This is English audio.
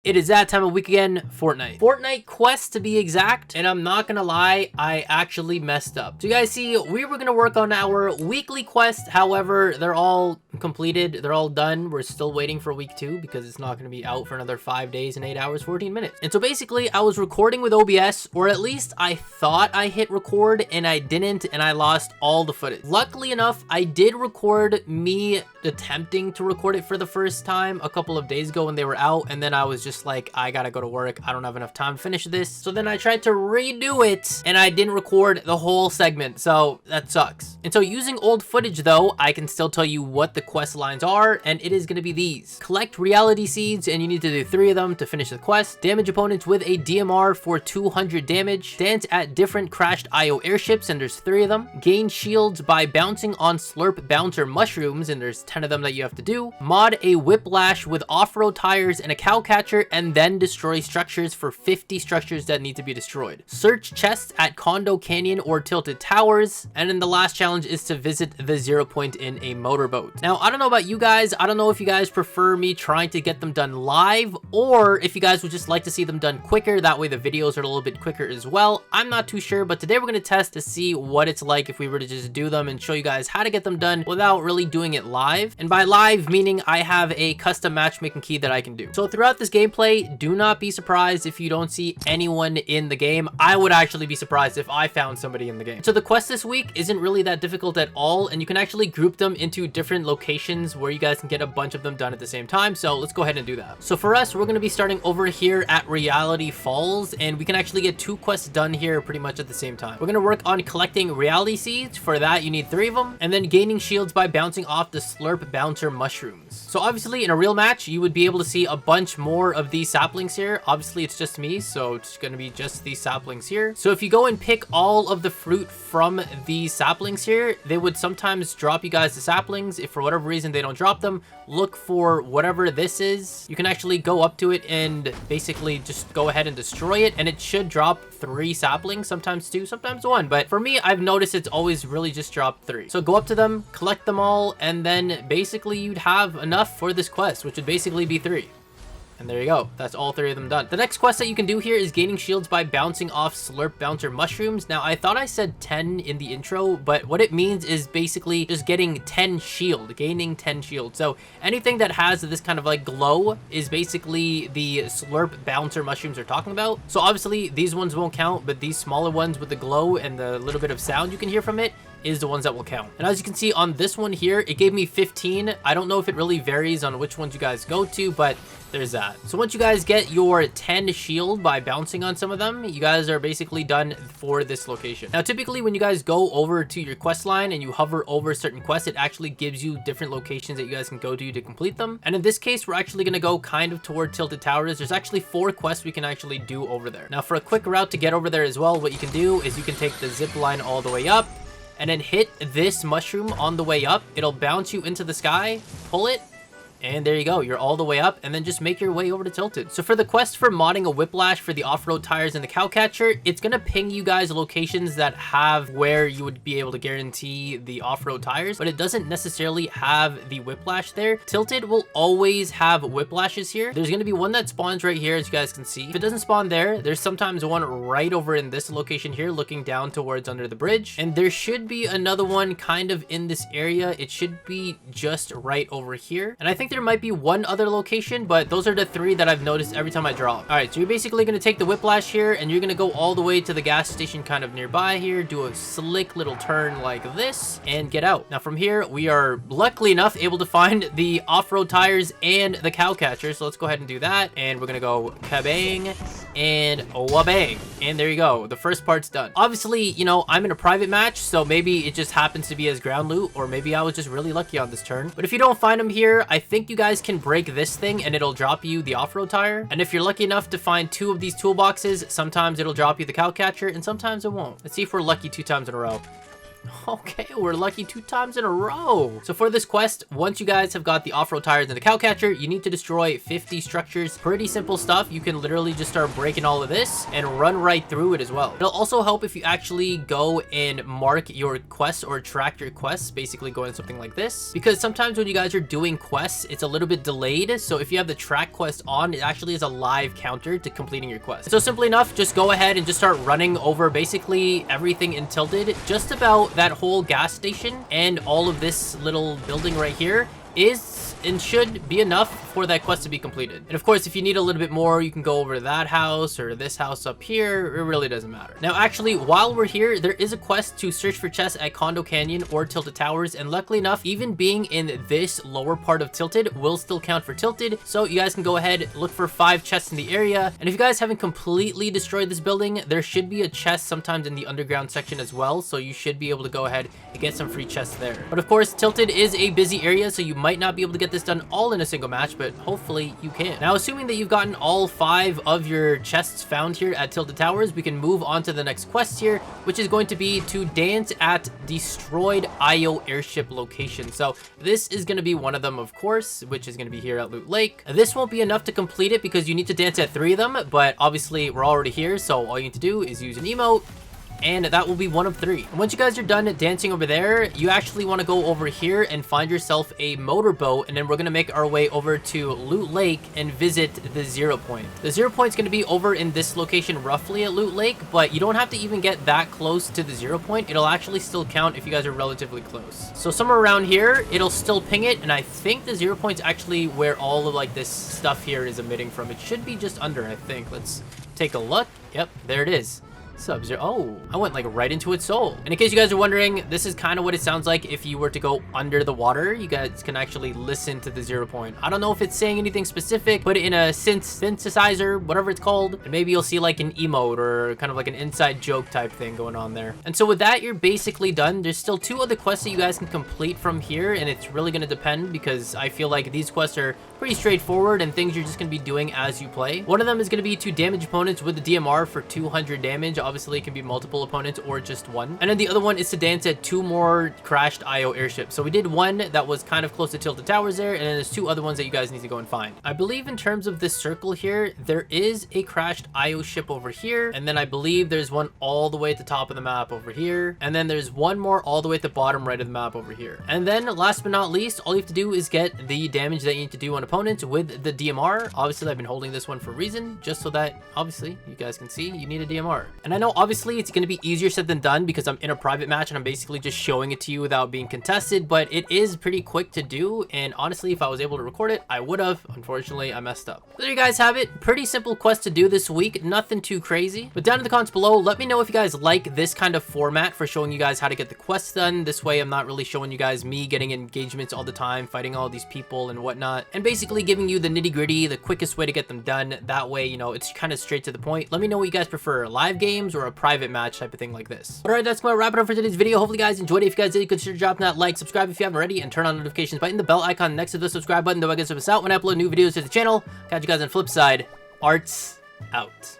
It is that time of week again, Fortnite. Fortnite quest to be exact, and I'm not gonna lie, I actually messed up. So you guys see, we were gonna work on our weekly quest, however, they're all completed, they're all done. We're still waiting for week 2 because it's not gonna be out for another 5 days and 8 hours, 14 minutes. And so basically, I was recording with OBS, or at least I thought I hit record, and I didn't, and I lost all the footage. Luckily enough, I did record me attempting to record it for the first time a couple of days ago when they were out, and then I was just like, I gotta go to work, I don't have enough time to finish this. So then I tried to redo it and I didn't record the whole segment, so that sucks. And so using old footage though, I can still tell you what the quest lines are, and it is gonna be these. Collect reality seeds, and you need to do 3 of them to finish the quest. Damage opponents with a DMR for 200 damage. Dance at different crashed IO airships, and there's 3 of them. Gain shields by bouncing on Slurp Bouncer mushrooms, and there's 10 of them that you have to do. Mod a Whiplash with off-road tires and a cow catcher, and then destroy structures for 50 structures that need to be destroyed. Search chests at Condo Canyon or Tilted Towers, and then the last challenge is to visit the 0 point in a motorboat. Now, I don't know about you guys, I don't know if you guys prefer me trying to get them done live, or if you guys would just like to see them done quicker, that way the videos are a little bit quicker as well. I'm not too sure, but today we're going to test to see what it's like if we were to just do them and show you guys how to get them done without really doing it live. And by live, meaning I have a custom matchmaking key that I can do. So throughout this gameplay, do not be surprised if you don't see anyone in the game. I would actually be surprised if I found somebody in the game. So the quest this week isn't really that difficult at all, and you can actually group them into different locations where you guys can get a bunch of them done at the same time. So let's go ahead and do that. So for us, we're going to be starting over here at Reality Falls, and we can actually get 2 quests done here pretty much at the same time. We're going to work on collecting reality seeds. For that, you need 3 of them, and then gaining shields by bouncing off the Slurp Bouncer mushrooms. So obviously in a real match, you would be able to see a bunch more of these saplings here. Obviously it's just me, so it's going to be just these saplings here. So if you go and pick all of the fruit from these saplings here, they would sometimes drop you guys the saplings. If for whatever reason they don't drop them, look for whatever this is. You can actually go up to it and basically just go ahead and destroy it, and it should drop 3 saplings, sometimes 2, sometimes 1. But for me, I've noticed it's always really just dropped 3. So go up to them, collect them all, and then basically you'd have enough for this quest, which would basically be 3. And there you go. That's all 3 of them done. The next quest that you can do here is gaining shields by bouncing off Slurp Bouncer mushrooms. Now, I thought I said 10 in the intro, but what it means is basically just getting 10 shield, gaining 10 shield. So anything that has this kind of like glow is basically the Slurp Bouncer mushrooms are talking about. So obviously these ones won't count, but these smaller ones with the glow and the little bit of sound you can hear from it is the ones that will count. And as you can see on this one here, it gave me 15. I don't know if it really varies on which ones you guys go to, but there's that. So once you guys get your 10 shield by bouncing on some of them, you guys are basically done for this location. Now, typically when you guys go over to your quest line and you hover over certain quests, it actually gives you different locations that you guys can go to complete them. And in this case, we're actually going to go kind of toward Tilted Towers. There's actually 4 quests we can actually do over there. Now, for a quick route to get over there as well, what you can do is you can take the zip line all the way up and then hit this mushroom on the way up. It'll bounce you into the sky, pull it, and there you go, you're all the way up, and then just make your way over to Tilted. So for the quest for modding a Whiplash for the off-road tires and the cow catcher, it's gonna ping you guys locations that have where you would be able to guarantee the off-road tires, but it doesn't necessarily have the Whiplash there. Tilted will always have Whiplashes here. There's gonna be one that spawns right here, as you guys can see. If it doesn't spawn there, there's sometimes one right over in this location here, looking down towards under the bridge, and there should be another one kind of in this area. It should be just right over here, and I think there might be one other location, but those are the 3 that I've noticed every time I drop. All right, so you're basically going to take the Whiplash here, and you're going to go all the way to the gas station kind of nearby here, do a slick little turn like this, and get out. Now from here, we are luckily enough able to find the off-road tires and the cow catcher, so let's go ahead and do that, and we're going to go kabang and wabang, and there you go. The first part's done. Obviously, you know, I'm in a private match, so maybe it just happens to be as ground loot, or maybe I was just really lucky on this turn. But if you don't find them here, I think you guys can break this thing and it'll drop you the off-road tire. And if you're lucky enough to find 2 of these toolboxes, sometimes it'll drop you the cow catcher and sometimes it won't. Let's see if we're lucky 2 times in a row. Okay, we're lucky 2 times in a row. So for this quest, once you guys have got the off-road tires and the cow catcher, you need to destroy 50 structures. Pretty simple stuff. You can literally just start breaking all of this and run right through it as well. It'll also help if you actually go and mark your quests or track your quests, basically going something like this. Because sometimes when you guys are doing quests, it's a little bit delayed. So if you have the track quest on, it actually is a live counter to completing your quest. So simply enough, just go ahead and just start running over basically everything in Tilted. Just about that whole gas station and all of this little building right here is and should be enough for that quest to be completed. And of course, if you need a little bit more, you can go over to that house or this house up here. It really doesn't matter. Now, actually, while we're here, there is a quest to search for chests at Condo Canyon or Tilted Towers. And luckily enough, even being in this lower part of Tilted will still count for Tilted. So you guys can go ahead, look for 5 chests in the area. And if you guys haven't completely destroyed this building, there should be a chest sometimes in the underground section as well. So you should be able to go ahead and get some free chests there. But of course, Tilted is a busy area, so you might not be able to get this done all in a single match, but hopefully you can. Now, assuming that you've gotten all 5 of your chests found here at Tilted Towers, we can move on to the next quest here, which is going to be to dance at destroyed IO Airship location. So this is going to be one of them, of course, which is going to be here at Loot Lake. This won't be enough to complete it because you need to dance at 3 of them, but obviously we're already here, so all you need to do is use an emote, and that will be one of 3. And once you guys are done dancing over there, you actually want to go over here and find yourself a motorboat, and then we're going to make our way over to Loot Lake and visit the 0 point. The 0 point is going to be over in this location roughly at Loot Lake, but you don't have to even get that close to the 0 point. It'll actually still count if you guys are relatively close. So somewhere around here, it'll still ping it, and I think the 0 point is actually where all of like this stuff here is emitting from. It should be just under, I think. Let's take a look. Yep, there it is. Sub-Zero. Oh, I went like right into its soul. And in case you guys are wondering, this is kind of what it sounds like if you were to go under the water. You guys can actually listen to the 0 point. I don't know if it's saying anything specific. Put it in a synthesizer, whatever it's called, and maybe you'll see like an emote or kind of like an inside joke type thing going on there. And so with that, you're basically done. There's still 2 other quests that you guys can complete from here, and it's really going to depend because I feel like these quests are pretty straightforward and things you're just going to be doing as you play. One of them is going to be to damage opponents with the DMR for 200 damage. Obviously, it can be multiple opponents or just one. And then the other one is to dance at 2 more crashed IO airships. So we did one that was kind of close to Tilted Towers there, and then there's 2 other ones that you guys need to go and find. I believe in terms of this circle here, there is a crashed IO ship over here, and then I believe there's one all the way at the top of the map over here, and then there's one more all the way at the bottom right of the map over here. And then last but not least, all you have to do is get the damage that you need to do on opponents with the DMR. Obviously, I've been holding this one for a reason, just so that obviously you guys can see you need a DMR. And I know obviously it's going to be easier said than done because I'm in a private match and I'm basically just showing it to you without being contested, but it is pretty quick to do, and honestly, if I was able to record it, I would have. Unfortunately, I messed up. There you guys have it. Pretty simple quest to do this week. Nothing too crazy. But down in the comments below, let me know if you guys like this kind of format for showing you guys how to get the quests done. This way, I'm not really showing you guys me getting engagements all the time, fighting all these people and whatnot, and basically giving you the nitty-gritty, the quickest way to get them done. That way, you know, it's kind of straight to the point. Let me know what you guys prefer, live games or a private match type of thing like this. All right, that's going to wrap it up for today's video. Hopefully you guys enjoyed it. If you guys did, consider dropping that like, subscribe if you haven't already, and turn on notifications by hitting the bell icon next to the subscribe button. That way you guys don't miss out when I upload new videos to the channel. Catch you guys on the flip side. Arts out.